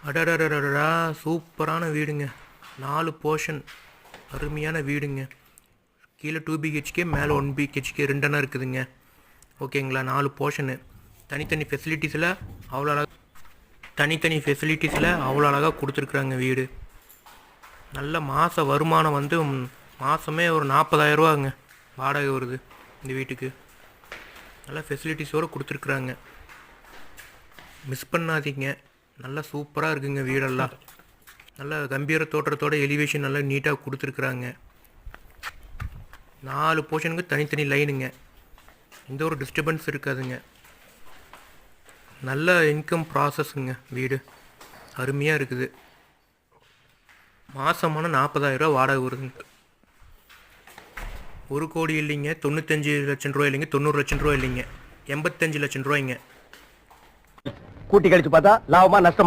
அடடடடடா, சூப்பரான வீடுங்க. 4 போர்ஷன், அருமையான வீடுங்க. கீழே 2 பிஹெச்கே, மேலே 1 பிஹெச்கே ரெண்டெண்ணம் இருக்குதுங்க. ஓகேங்களா? 4 போர்ஷனு, தனித்தனி ஃபெசிலிட்டிஸில் அவ்வளோ அழகாக அழகாக கொடுத்துருக்குறாங்க வீடு. நல்ல மாத வருமானம் வந்து மாதமே ஒரு 40,000 ரூபாங்க வாடகை வருது இந்த வீட்டுக்கு. நல்ல ஃபெசிலிட்டிஸோடு கொடுத்துருக்குறாங்க, மிஸ் பண்ணாதீங்க. நல்லா சூப்பராக இருக்குங்க வீடெல்லாம். நல்ல கம்பீர தோற்றத்தோட எலிவேஷன் நல்லா நீட்டாக கொடுத்துருக்குறாங்க. 4 போர்ஷனுக்கு தனித்தனி லைனுங்க, எந்த ஒரு டிஸ்டர்பன்ஸ் இருக்காதுங்க. நல்ல இன்கம் ப்ராசஸ்ங்க வீடு, அருமையாக இருக்குது. மாதமான 40,000 வாடகை வருதுங்க. 1 கோடி இல்லைங்க, 95 லட்சம் ரூபா இல்லைங்க, 90 லட்சம் ரூபா இல்லைங்க, 85 லட்சம் ரூபாய்ங்க. கூட்டி கழிச்சு பார்த்தா லாபமா நஷ்டம்?